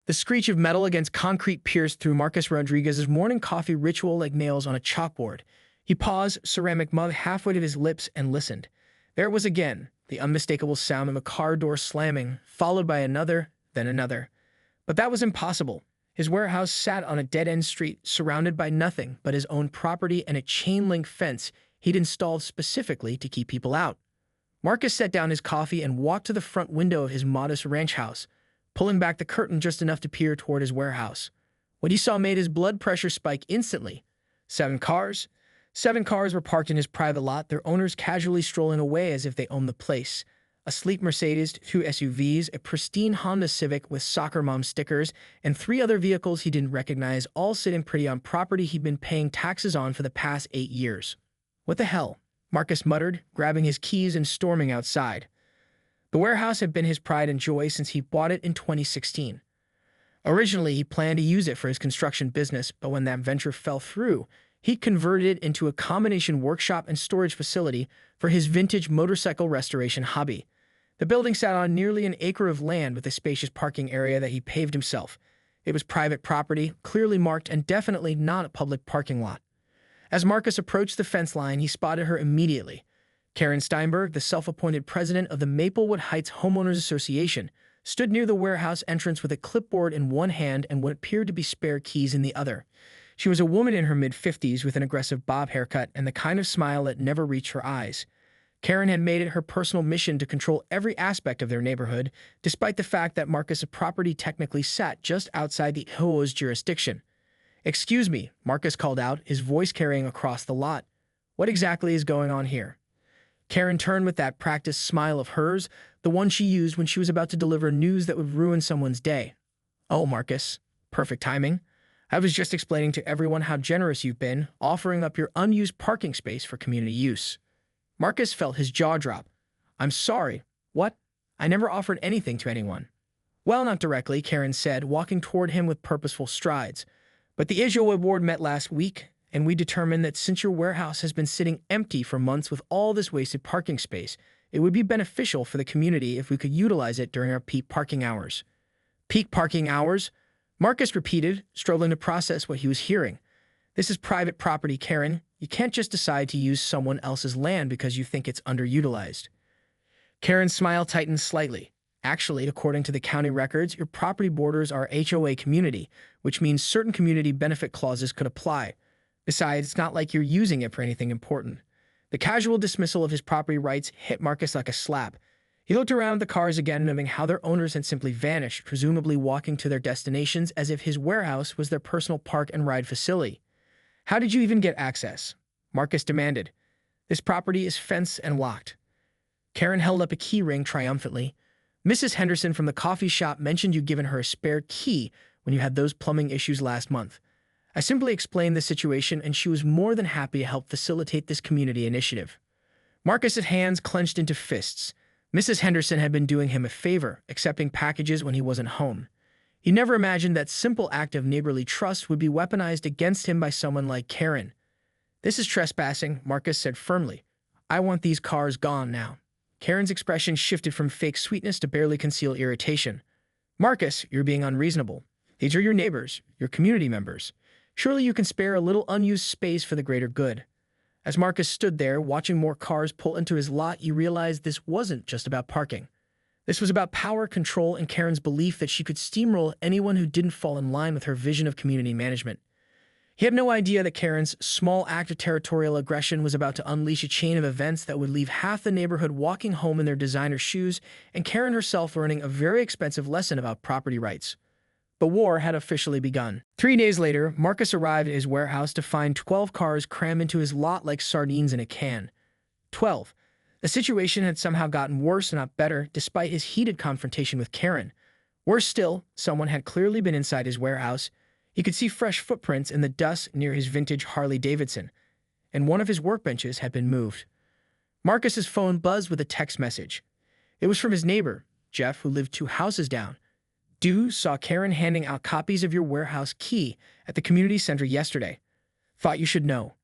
The screech of metal against concrete pierced through Marcus Rodriguez's morning coffee ritual like nails on a chalkboard. He paused, ceramic mug halfway to his lips, and listened. There it was again, the unmistakable sound of a car door slamming, followed by another, then another. But that was impossible. His warehouse sat on a dead-end street, surrounded by nothing but his own property and a chain-link fence he'd installed specifically to keep people out. Marcus set down his coffee and walked to the front window of his modest ranch house, pulling back the curtain just enough to peer toward his warehouse. What he saw made his blood pressure spike instantly. 7 cars. 7 cars were parked in his private lot, their owners casually strolling away as if they owned the place. A sleek Mercedes, 2 SUVs, a pristine Honda Civic with soccer mom stickers, and 3 other vehicles he didn't recognize, all sitting pretty on property he'd been paying taxes on for the past 8 years. What the hell? Marcus muttered, grabbing his keys and storming outside. The warehouse had been his pride and joy since he bought it in 2016. Originally, he planned to use it for his construction business, but when that venture fell through, he converted it into a combination workshop and storage facility for his vintage motorcycle restoration hobby. The building sat on nearly an acre of land with a spacious parking area that he paved himself. It was private property, clearly marked, and definitely not a public parking lot. As Marcus approached the fence line, he spotted her immediately. Karen Steinberg, the self-appointed president of the Maplewood Heights Homeowners Association, stood near the warehouse entrance with a clipboard in one hand and what appeared to be spare keys in the other. She was a woman in her mid-50s with an aggressive bob haircut and the kind of smile that never reached her eyes. Karen had made it her personal mission to control every aspect of their neighborhood, despite the fact that Marcus' property technically sat just outside the HOA's jurisdiction. "Excuse me," Marcus called out, his voice carrying across the lot. "What exactly is going on here?" Karen turned with that practiced smile of hers, the one she used when she was about to deliver news that would ruin someone's day. "Oh, Marcus. Perfect timing. I was just explaining to everyone how generous you've been, offering up your unused parking space for community use." Marcus felt his jaw drop. "I'm sorry. What? I never offered anything to anyone." "Well, not directly," Karen said, walking toward him with purposeful strides. "But the HOA board met last week, and we determined that since your warehouse has been sitting empty for months with all this wasted parking space, it would be beneficial for the community if we could utilize it during our peak parking hours." "Peak parking hours?" Marcus repeated, struggling to process what he was hearing. "This is private property, Karen. You can't just decide to use someone else's land because you think it's underutilized." Karen's smile tightened slightly. "Actually, according to the county records, your property borders our HOA community, which means certain community benefit clauses could apply. Besides, it's not like you're using it for anything important." The casual dismissal of his property rights hit Marcus like a slap. He looked around at the cars again, knowing how their owners had simply vanished, presumably walking to their destinations as if his warehouse was their personal park and ride facility. "How did you even get access?" Marcus demanded. "This property is fenced and locked." Karen held up a key ring triumphantly. "Mrs. Henderson from the coffee shop mentioned you'd given her a spare key when you had those plumbing issues last month. I simply explained the situation, and she was more than happy to help facilitate this community initiative." Marcus's hands clenched into fists. Mrs. Henderson had been doing him a favor, accepting packages when he wasn't home. He never imagined that simple act of neighborly trust would be weaponized against him by someone like Karen. "This is trespassing," Marcus said firmly. "I want these cars gone now." Karen's expression shifted from fake sweetness to barely concealed irritation. "Marcus, you're being unreasonable. These are your neighbors, your community members. Surely you can spare a little unused space for the greater good." As Marcus stood there, watching more cars pull into his lot, he realized this wasn't just about parking. This was about power, control, and Karen's belief that she could steamroll anyone who didn't fall in line with her vision of community management. He had no idea that Karen's small act of territorial aggression was about to unleash a chain of events that would leave half the neighborhood walking home in their designer shoes and Karen herself learning a very expensive lesson about property rights. The war had officially begun. 3 days later, Marcus arrived at his warehouse to find 12 cars crammed into his lot like sardines in a can. 12. The situation had somehow gotten worse, not better, despite his heated confrontation with Karen. Worse still, someone had clearly been inside his warehouse. He could see fresh footprints in the dust near his vintage Harley-Davidson, and one of his workbenches had been moved. Marcus's phone buzzed with a text message. It was from his neighbor, Jeff, who lived 2 houses down. "Do saw Karen handing out copies of your warehouse key at the community center yesterday. Thought you should know."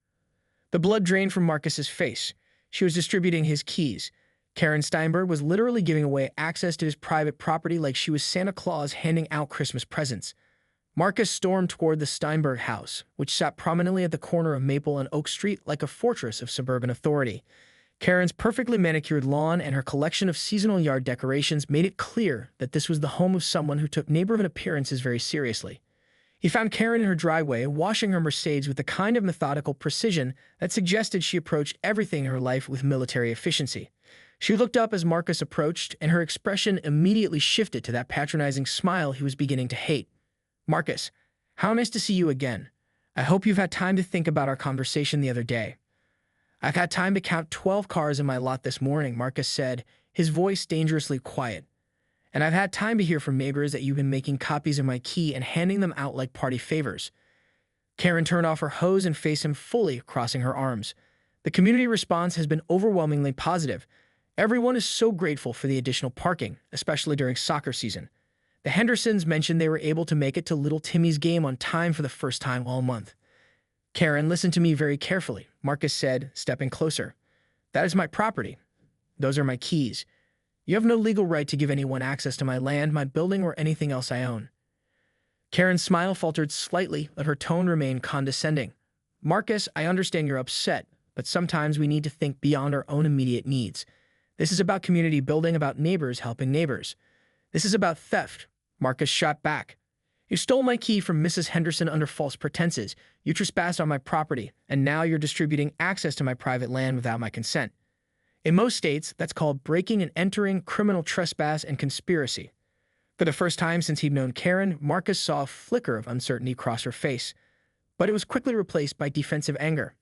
The blood drained from Marcus's face. She was distributing his keys. Karen Steinberg was literally giving away access to his private property like she was Santa Claus handing out Christmas presents. Marcus stormed toward the Steinberg house, which sat prominently at the corner of Maple and Oak Street like a fortress of suburban authority. Karen's perfectly manicured lawn and her collection of seasonal yard decorations made it clear that this was the home of someone who took neighborhood appearances very seriously. He found Karen in her driveway, washing her Mercedes with the kind of methodical precision that suggested she approached everything in her life with military efficiency. She looked up as Marcus approached, and her expression immediately shifted to that patronizing smile he was beginning to hate. "Marcus, how nice to see you again. I hope you've had time to think about our conversation the other day." "I've had time to count 12 cars in my lot this morning," Marcus said, his voice dangerously quiet. "And I've had time to hear from neighbors that you've been making copies of my key and handing them out like party favors." Karen turned off her hose and faced him fully, crossing her arms. "The community response has been overwhelmingly positive. Everyone is so grateful for the additional parking, especially during soccer season. The Hendersons mentioned they were able to make it to little Timmy's game on time for the first time all month." "Karen, listen to me very carefully," Marcus said, stepping closer. "That is my property. Those are my keys. You have no legal right to give anyone access to my land, my building, or anything else I own." Karen's smile faltered slightly, but her tone remained condescending. "Marcus, I understand you're upset, but sometimes we need to think beyond our own immediate needs. This is about community building, about neighbors helping neighbors. This is about theft." Marcus shot back. "You stole my key from Mrs. Henderson under false pretenses. You trespassed on my property, and now you're distributing access to my private land without my consent. In most states, that's called breaking and entering, criminal trespass, and conspiracy." For the first time since he'd known Karen, Marcus saw a flicker of uncertainty cross her face, but it was quickly replaced by defensive anger.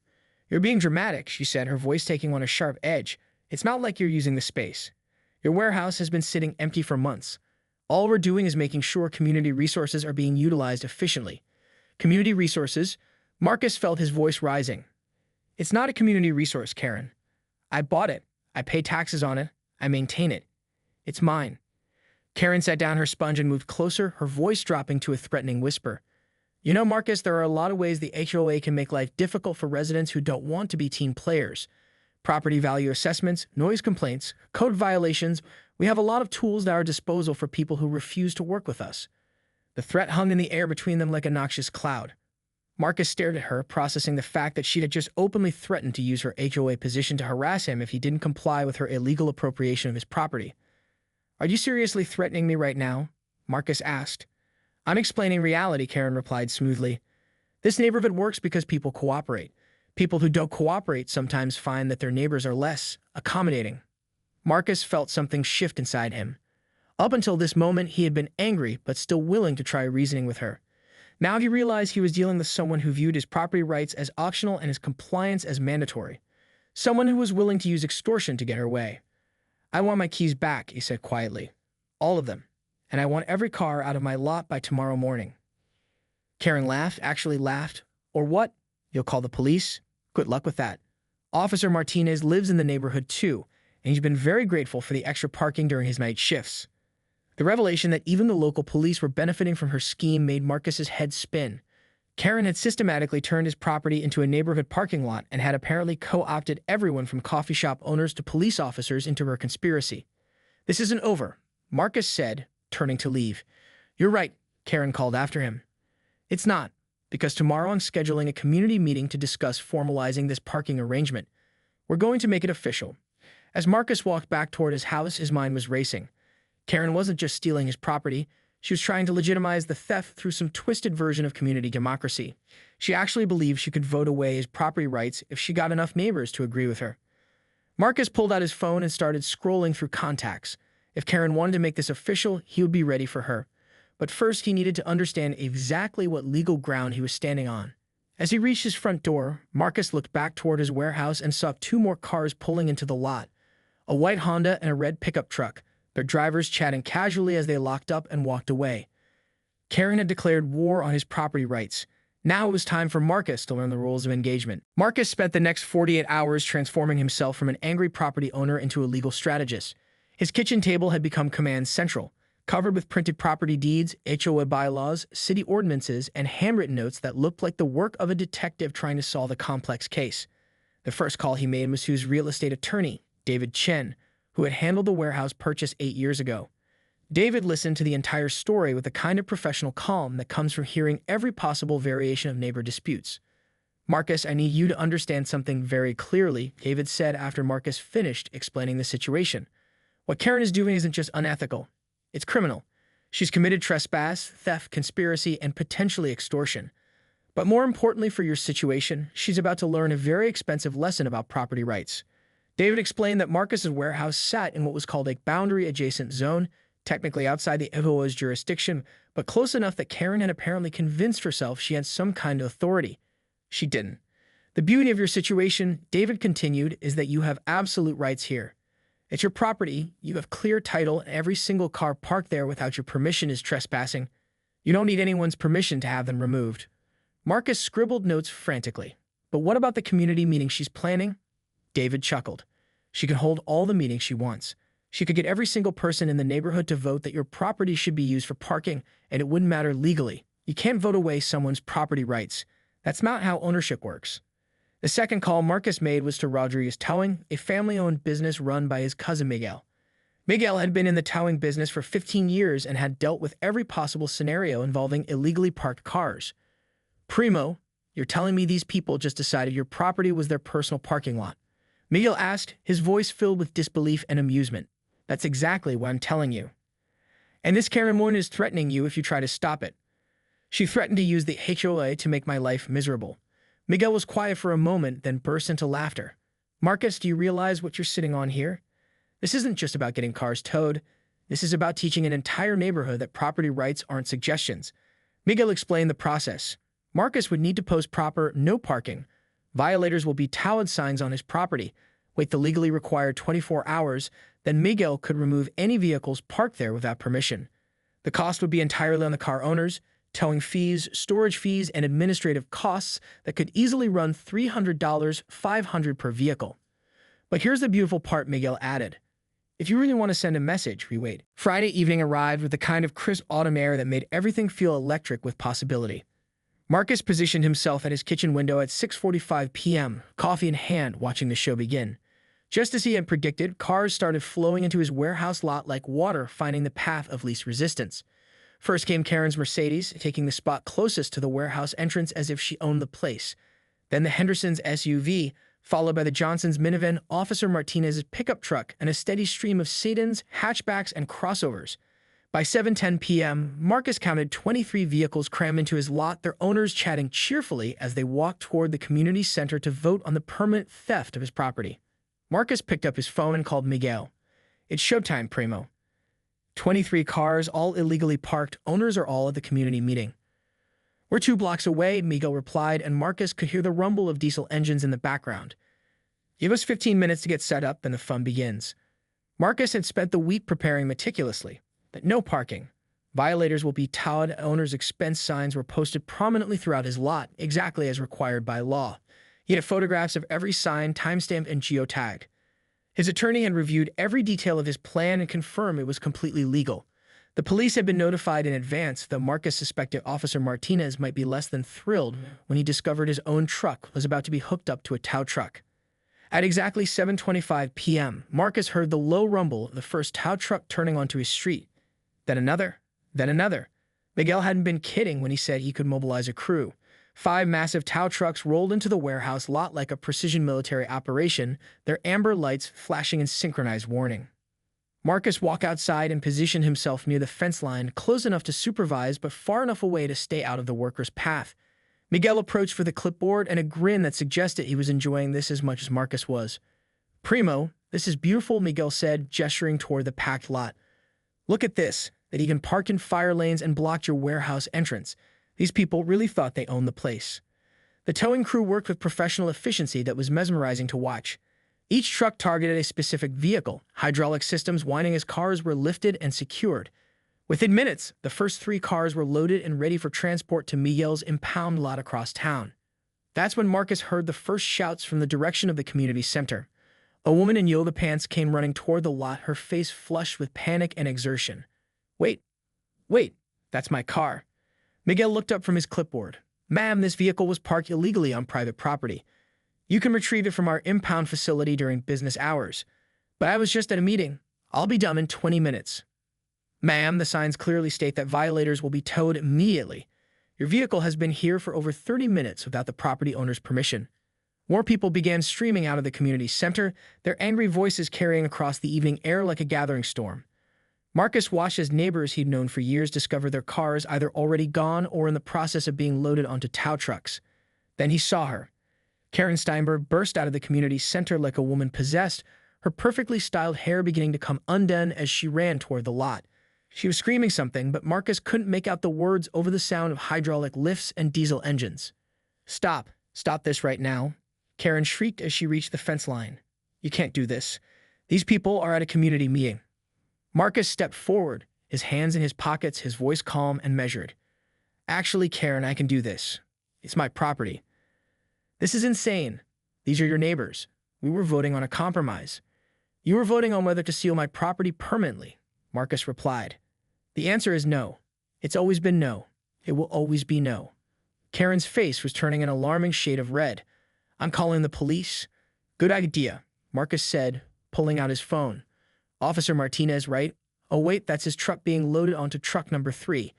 "You're being dramatic," she said, her voice taking on a sharp edge. "It's not like you're using the space. Your warehouse has been sitting empty for months. All we're doing is making sure community resources are being utilized efficiently." "Community resources?" Marcus felt his voice rising. "It's not a community resource, Karen. I bought it. I pay taxes on it. I maintain it. It's mine." Karen set down her sponge and moved closer, her voice dropping to a threatening whisper. "You know, Marcus, there are a lot of ways the HOA can make life difficult for residents who don't want to be team players. Property value assessments, noise complaints, code violations. We have a lot of tools at our disposal for people who refuse to work with us." The threat hung in the air between them like a noxious cloud. Marcus stared at her, processing the fact that she'd just openly threatened to use her HOA position to harass him if he didn't comply with her illegal appropriation of his property. "Are you seriously threatening me right now?" Marcus asked. "I'm explaining reality," Karen replied smoothly. "This neighborhood works because people cooperate. People who don't cooperate sometimes find that their neighbors are less accommodating." Marcus felt something shift inside him. Up until this moment, he had been angry, but still willing to try reasoning with her. Now he realized he was dealing with someone who viewed his property rights as optional and his compliance as mandatory. Someone who was willing to use extortion to get her way. "I want my keys back," he said quietly. "All of them. And I want every car out of my lot by tomorrow morning." Karen laughed, actually laughed. "Or what? You'll call the police? Good luck with that. Officer Martinez lives in the neighborhood too, and he's been very grateful for the extra parking during his night shifts." The revelation that even the local police were benefiting from her scheme made Marcus's head spin. Karen had systematically turned his property into a neighborhood parking lot and had apparently co-opted everyone from coffee shop owners to police officers into her conspiracy. "This isn't over," Marcus said, turning to leave. "You're right," Karen called after him. "It's not, because tomorrow I'm scheduling a community meeting to discuss formalizing this parking arrangement. We're going to make it official." As Marcus walked back toward his house, his mind was racing. Karen wasn't just stealing his property. She was trying to legitimize the theft through some twisted version of community democracy. She actually believed she could vote away his property rights if she got enough neighbors to agree with her. Marcus pulled out his phone and started scrolling through contacts. If Karen wanted to make this official, he would be ready for her. But first, he needed to understand exactly what legal ground he was standing on. As he reached his front door, Marcus looked back toward his warehouse and saw 2 more cars pulling into the lot. A white Honda and a red pickup truck, their drivers chatting casually as they locked up and walked away. Karen had declared war on his property rights. Now it was time for Marcus to learn the rules of engagement. Marcus spent the next 48 hours transforming himself from an angry property owner into a legal strategist. His kitchen table had become command central, covered with printed property deeds, HOA bylaws, city ordinances, and handwritten notes that looked like the work of a detective trying to solve a complex case. The first call he made was to his real estate attorney, David Chen, who had handled the warehouse purchase 8 years ago. David listened to the entire story with the kind of professional calm that comes from hearing every possible variation of neighbor disputes. "Marcus, I need you to understand something very clearly," David said after Marcus finished explaining the situation. "What Karen is doing isn't just unethical. It's criminal. She's committed trespass, theft, conspiracy, and potentially extortion. But more importantly for your situation, she's about to learn a very expensive lesson about property rights." David explained that Marcus's warehouse sat in what was called a boundary-adjacent zone, technically outside the HOA's jurisdiction, but close enough that Karen had apparently convinced herself she had some kind of authority. She didn't. "The beauty of your situation," David continued, "is that you have absolute rights here. It's your property, you have clear title, and every single car parked there without your permission is trespassing. You don't need anyone's permission to have them removed." Marcus scribbled notes frantically. "But what about the community meeting she's planning?" David chuckled. "She can hold all the meetings she wants. She could get every single person in the neighborhood to vote that your property should be used for parking, and it wouldn't matter legally. You can't vote away someone's property rights. That's not how ownership works." The second call Marcus made was to Rodriguez Towing, a family-owned business run by his cousin Miguel. Miguel had been in the towing business for 15 years and had dealt with every possible scenario involving illegally parked cars. "Primo, you're telling me these people just decided your property was their personal parking lot?" Miguel asked, his voice filled with disbelief and amusement. "That's exactly what I'm telling you. And this Karen woman is threatening you if you try to stop it. She threatened to use the HOA to make my life miserable." Miguel was quiet for a moment, then burst into laughter. "Marcus, do you realize what you're sitting on here? This isn't just about getting cars towed. This is about teaching an entire neighborhood that property rights aren't suggestions." Miguel explained the process. Marcus would need to post proper "no parking." Violators will be towed signs on his property. Wait the legally required 24 hours, then Miguel could remove any vehicles parked there without permission. The cost would be entirely on the car owners. Towing fees, storage fees, and administrative costs that could easily run $300, $500 per vehicle. "But here's the beautiful part," Miguel added. "If you really want to send a message, we wait." Friday evening arrived with the kind of crisp autumn air that made everything feel electric with possibility. Marcus positioned himself at his kitchen window at 6:45 p.m., coffee in hand, watching the show begin. Just as he had predicted, cars started flowing into his warehouse lot like water, finding the path of least resistance. First came Karen's Mercedes, taking the spot closest to the warehouse entrance as if she owned the place. Then the Henderson's SUV, followed by the Johnson's minivan, Officer Martinez's pickup truck, and a steady stream of sedans, hatchbacks, and crossovers. By 7:10 p.m., Marcus counted 23 vehicles crammed into his lot, their owners chatting cheerfully as they walked toward the community center to vote on the permanent theft of his property. Marcus picked up his phone and called Miguel. "It's showtime, Primo. 23 cars, all illegally parked. Owners are all at the community meeting." "We're 2 blocks away," Miguel replied, and Marcus could hear the rumble of diesel engines in the background. "Give us 15 minutes to get set up, and the fun begins." Marcus had spent the week preparing meticulously. That no parking. Violators will be towed. Owners' expense signs were posted prominently throughout his lot, exactly as required by law. He had photographs of every sign, timestamped and geotagged. His attorney had reviewed every detail of his plan and confirmed it was completely legal. The police had been notified in advance, though Marcus suspected Officer Martinez might be less than thrilled when he discovered his own truck was about to be hooked up to a tow truck. At exactly 7:25 p.m., Marcus heard the low rumble of the first tow truck turning onto his street. Then another. Then another. Miguel hadn't been kidding when he said he could mobilize a crew. 5 massive tow trucks rolled into the warehouse lot like a precision military operation, their amber lights flashing in synchronized warning. Marcus walked outside and positioned himself near the fence line, close enough to supervise but far enough away to stay out of the workers' path. Miguel approached with a clipboard and a grin that suggested he was enjoying this as much as Marcus was. "Primo, this is beautiful," Miguel said, gesturing toward the packed lot. "Look at this, that he can park in fire lanes and block your warehouse entrance. These people really thought they owned the place." The towing crew worked with professional efficiency that was mesmerizing to watch. Each truck targeted a specific vehicle, hydraulic systems winding as cars were lifted and secured. Within minutes, the first 3 cars were loaded and ready for transport to Miguel's impound lot across town. That's when Marcus heard the first shouts from the direction of the community center. A woman in yoga pants came running toward the lot, her face flushed with panic and exertion. Wait, that's my car." Miguel looked up from his clipboard. "Ma'am, this vehicle was parked illegally on private property. You can retrieve it from our impound facility during business hours." But I was just at a meeting. I'll be done in 20 minutes. Ma'am, the signs clearly state that violators will be towed immediately. Your vehicle has been here for over 30 minutes without the property owner's permission. More people began streaming out of the community center, their angry voices carrying across the evening air like a gathering storm. Marcus watched as neighbors he'd known for years discover their cars either already gone or in the process of being loaded onto tow trucks. Then he saw her. Karen Steinberg burst out of the community center like a woman possessed, her perfectly styled hair beginning to come undone as she ran toward the lot. She was screaming something, but Marcus couldn't make out the words over the sound of hydraulic lifts and diesel engines. "Stop. Stop this right now," Karen shrieked as she reached the fence line. "You can't do this. These people are at a community meeting." Marcus stepped forward, his hands in his pockets, his voice calm and measured. "Actually, Karen, I can do this. It's my property." "This is insane. These are your neighbors. We were voting on a compromise." "You were voting on whether to seal my property permanently," Marcus replied. "The answer is no. It's always been no. It will always be no." Karen's face was turning an alarming shade of red. "I'm calling the police." "Good idea," Marcus said, pulling out his phone. "Officer Martinez, right? Oh wait, that's his truck being loaded onto truck number 3.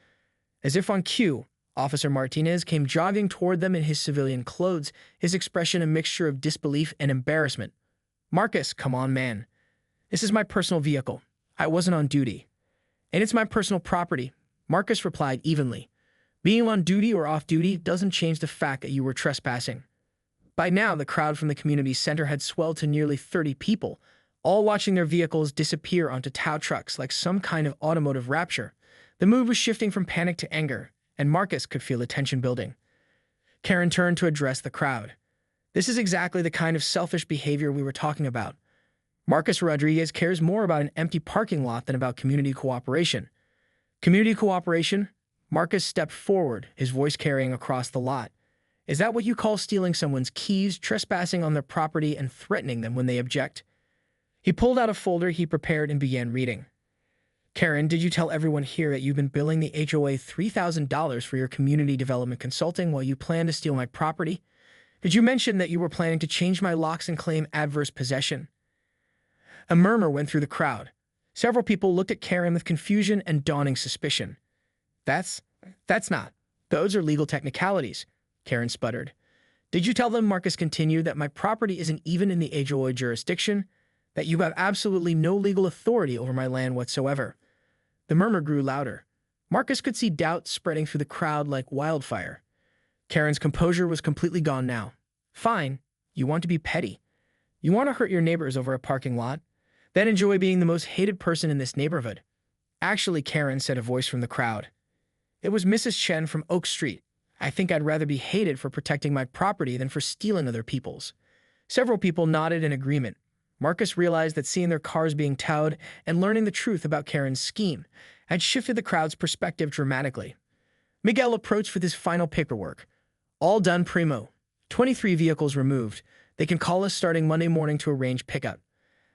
As if on cue, Officer Martinez came jogging toward them in his civilian clothes, his expression a mixture of disbelief and embarrassment. "Marcus, come on, man. This is my personal vehicle. I wasn't on duty." "And it's my personal property," Marcus replied evenly. "Being on duty or off duty doesn't change the fact that you were trespassing." By now, the crowd from the community center had swelled to nearly 30 people, all watching their vehicles disappear onto tow trucks like some kind of automotive rapture. The mood was shifting from panic to anger, and Marcus could feel the tension building. Karen turned to address the crowd. "This is exactly the kind of selfish behavior we were talking about. Marcus Rodriguez cares more about an empty parking lot than about community cooperation." "Community cooperation?" Marcus stepped forward, his voice carrying across the lot. "Is that what you call stealing someone's keys, trespassing on their property, and threatening them when they object?" He pulled out a folder he prepared and began reading. "Karen, did you tell everyone here that you've been billing the HOA $3,000 for your community development consulting while you plan to steal my property? Did you mention that you were planning to change my locks and claim adverse possession?" A murmur went through the crowd. Several people looked at Karen with confusion and dawning suspicion. That's not. Those are legal technicalities," Karen sputtered. "Did you tell them," Marcus continued, "that my property isn't even in the HOA jurisdiction? That you have absolutely no legal authority over my land whatsoever?" The murmur grew louder. Marcus could see doubt spreading through the crowd like wildfire. Karen's composure was completely gone now. "Fine. You want to be petty. You want to hurt your neighbors over a parking lot? Then enjoy being the most hated person in this neighborhood." "Actually, Karen," said a voice from the crowd. It was Mrs. Chen from Oak Street. "I think I'd rather be hated for protecting my property than for stealing other people's." Several people nodded in agreement. Marcus realized that seeing their cars being towed and learning the truth about Karen's scheme had shifted the crowd's perspective dramatically. Miguel approached with his final paperwork. "All done primo. 23 vehicles removed. They can call us starting Monday morning to arrange pickup."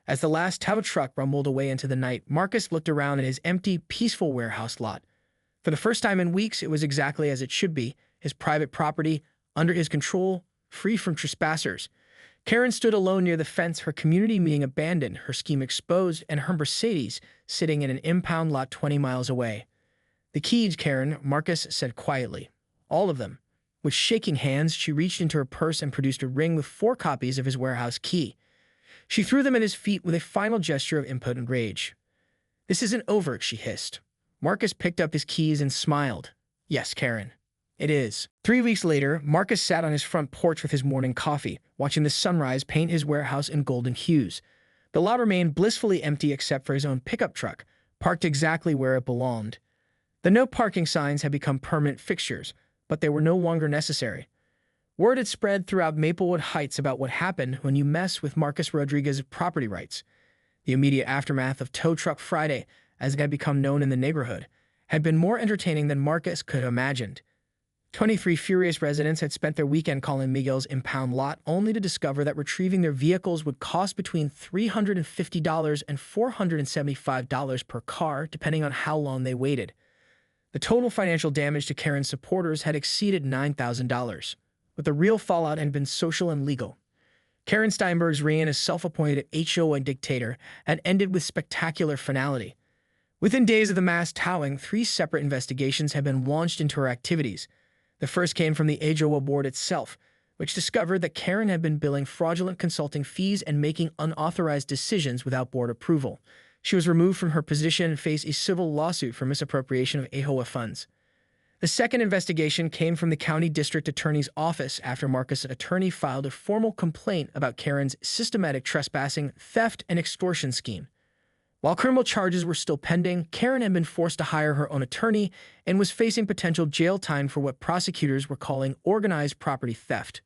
As the last tow truck rumbled away into the night, Marcus looked around at his empty, peaceful warehouse lot. For the first time in weeks, it was exactly as it should be, his private property, under his control, free from trespassers. Karen stood alone near the fence, her community meeting abandoned, her scheme exposed, and her Mercedes sitting in an impound lot 20 miles away. "The keys, Karen," Marcus said quietly. "All of them." With shaking hands, she reached into her purse and produced a ring with 4 copies of his warehouse key. She threw them at his feet with a final gesture of impotent rage. "This isn't over," she hissed. Marcus picked up his keys and smiled. "Yes, Karen, it is." 3 weeks later, Marcus sat on his front porch with his morning coffee, watching the sunrise paint his warehouse in golden hues. The lot remained blissfully empty except for his own pickup truck, parked exactly where it belonged. The no parking signs had become permanent fixtures, but they were no longer necessary. Word had spread throughout Maplewood Heights about what happened when you mess with Marcus Rodriguez's property rights. The immediate aftermath of Tow Truck Friday, as it had become known in the neighborhood, had been more entertaining than Marcus could have imagined. 23 furious residents had spent their weekend calling Miguel's impound lot, only to discover that retrieving their vehicles would cost between $350 and $475 per car, depending on how long they waited. The total financial damage to Karen's supporters had exceeded $9,000, but the real fallout had been social and legal. Karen Steinberg's reign as self-appointed HOA dictator had ended with spectacular finality. Within days of the mass towing, 3 separate investigations had been launched into her activities. The first came from the HOA board itself, which discovered that Karen had been billing fraudulent consulting fees and making unauthorized decisions without board approval. She was removed from her position and faced a civil lawsuit for misappropriation of HOA funds. The second investigation came from the county district attorney's office after Marcus' attorney filed a formal complaint about Karen's systematic trespassing, theft, and extortion scheme. While criminal charges were still pending, Karen had been forced to hire her own attorney and was facing potential jail time for what prosecutors were calling organized property theft.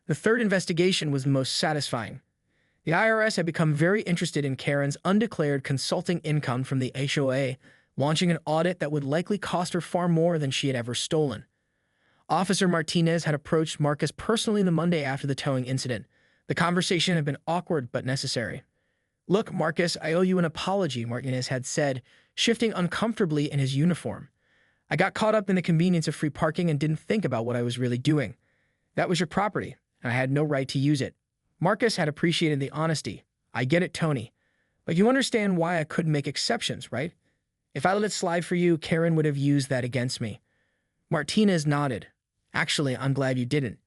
The third investigation was the most satisfying. The IRS had become very interested in Karen's undeclared consulting income from the HOA, launching an audit that would likely cost her far more than she had ever stolen. Officer Martinez had approached Marcus personally the Monday after the towing incident. The conversation had been awkward but necessary. "Look, Marcus, I owe you an apology," Martinez had said, shifting uncomfortably in his uniform. "I got caught up in the convenience of free parking and didn't think about what I was really doing. That was your property, and I had no right to use it." Marcus had appreciated the honesty. "I get it, Tony. But you understand why I couldn't make exceptions, right? If I let it slide for you, Karen would have used that against me." Martinez nodded. "Actually, I'm glad you didn't.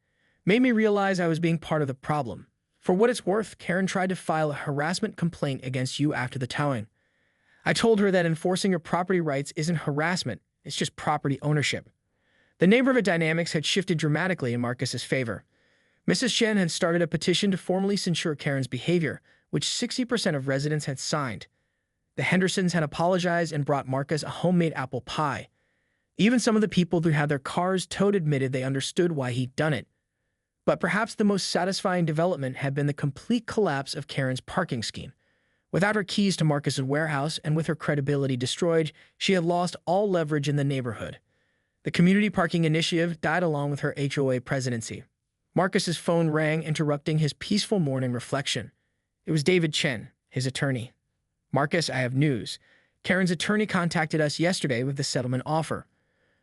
Made me realize I was being part of the problem. For what it's worth, Karen tried to file a harassment complaint against you after the towing. I told her that enforcing your property rights isn't harassment, it's just property ownership." The neighborhood dynamics had shifted dramatically in Marcus's favor. Mrs. Shen had started a petition to formally censure Karen's behavior, which 60% of residents had signed. The Hendersons had apologized and brought Marcus a homemade apple pie. Even some of the people who had their cars towed admitted they understood why he'd done it. But perhaps the most satisfying development had been the complete collapse of Karen's parking scheme. Without her keys to Marcus's warehouse and with her credibility destroyed, she had lost all leverage in the neighborhood. The community parking initiative died along with her HOA presidency. Marcus's phone rang, interrupting his peaceful morning reflection. It was David Chen, his attorney. "Marcus, I have news. Karen's attorney contacted us yesterday with the settlement offer."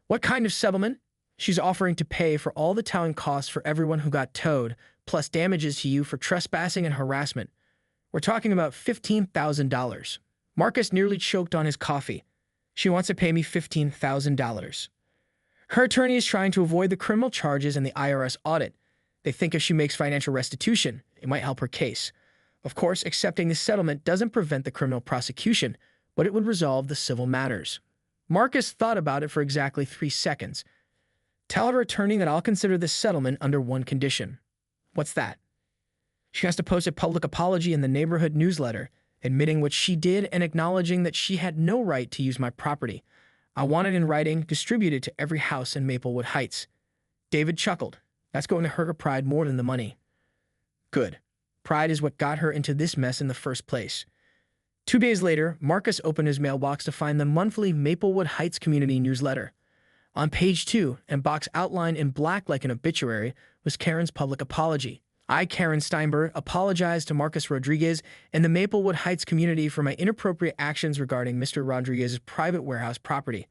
"What kind of settlement?" "She's offering to pay for all the towing costs for everyone who got towed, plus damages to you for trespassing and harassment. We're talking about $15,000. Marcus nearly choked on his coffee. "She wants to pay me $15,000. Her attorney is trying to avoid the criminal charges and the IRS audit. They think if she makes financial restitution, it might help her case. Of course, accepting the settlement doesn't prevent the criminal prosecution, but it would resolve the civil matters." Marcus thought about it for exactly 3 seconds. "Tell her attorney that I'll consider this settlement under one condition." "What's that?" "She has to post a public apology in the neighborhood newsletter, admitting what she did and acknowledging that she had no right to use my property. I want it in writing, distributed to every house in Maplewood Heights." David chuckled. "That's going to hurt her pride more than the money." "Good. Pride is what got her into this mess in the first place." 2 days later, Marcus opened his mailbox to find the monthly Maplewood Heights community newsletter. On page 2, and box outlined in black like an obituary, was Karen's public apology. "I, Karen Steinberg, apologize to Marcus Rodriguez and the Maplewood Heights community for my inappropriate actions regarding Mr. Rodriguez's private warehouse property.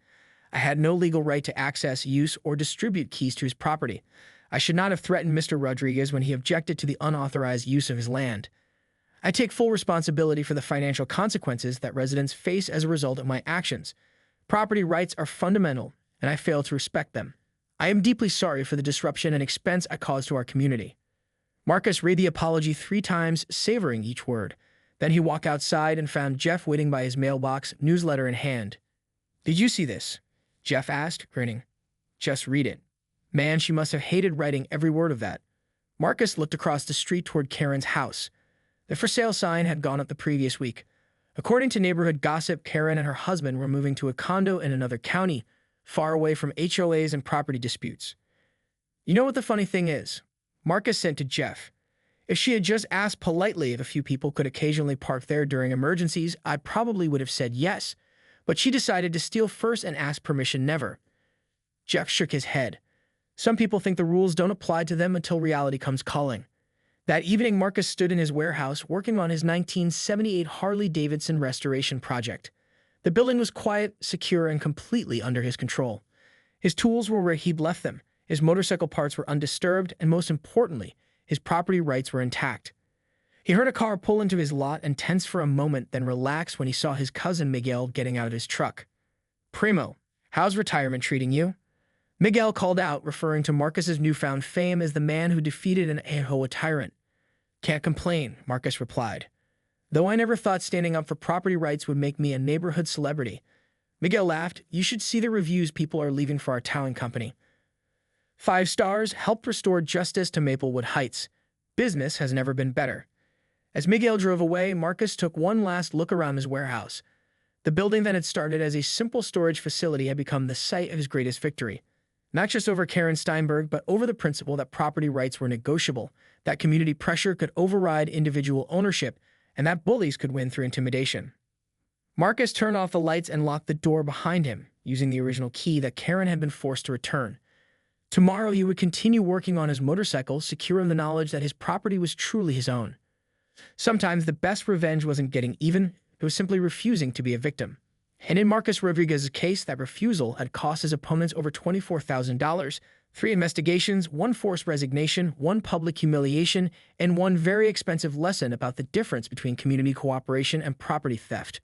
I had no legal right to access, use, or distribute keys to his property. I should not have threatened Mr. Rodriguez when he objected to the unauthorized use of his land. I take full responsibility for the financial consequences that residents face as a result of my actions. Property rights are fundamental, and I failed to respect them. I am deeply sorry for the disruption and expense I caused to our community." Marcus read the apology 3 times, savoring each word. Then he walked outside and found Jeff waiting by his mailbox, newsletter in hand. "Did you see this?" Jeff asked, grinning. "Just read it. Man, she must have hated writing every word of that." Marcus looked across the street toward Karen's house. The for sale sign had gone up the previous week. According to neighborhood gossip, Karen and her husband were moving to a condo in another county, far away from HOAs and property disputes. "You know what the funny thing is?" Marcus said to Jeff. "If she had just asked politely if a few people could occasionally park there during emergencies, I probably would have said yes. But she decided to steal first and ask permission never." Jeff shook his head. "Some people think the rules don't apply to them until reality comes calling." That evening, Marcus stood in his warehouse working on his 1978 Harley-Davidson restoration project. The building was quiet, secure, and completely under his control. His tools were where he'd left them, his motorcycle parts were undisturbed, and most importantly, his property rights were intact. He heard a car pull into his lot and tensed for a moment, then relaxed when he saw his cousin Miguel getting out of his truck. "Primo, how's retirement treating you?" Miguel called out, referring to Marcus's newfound fame as the man who defeated an HOA tyrant. "Can't complain," Marcus replied. "Though I never thought standing up for property rights would make me a neighborhood celebrity." Miguel laughed. "You should see the reviews people are leaving for our towing company. 5 stars, helped restore justice to Maplewood Heights. Business has never been better." As Miguel drove away, Marcus took one last look around his warehouse. The building that had started as a simple storage facility had become the site of his greatest victory. Not just over Karen Steinberg, but over the principle that property rights were negotiable, that community pressure could override individual ownership, and that bullies could win through intimidation. Marcus turned off the lights and locked the door behind him, using the original key that Karen had been forced to return. Tomorrow he would continue working on his motorcycle, secure in the knowledge that his property was truly his own. Sometimes the best revenge wasn't getting even, it was simply refusing to be a victim. And in Marcus Rodriguez's case, that refusal had cost his opponents over $24,000, 3 investigations, 1 forced resignation, 1 public humiliation, and 1 very expensive lesson about the difference between community cooperation and property theft.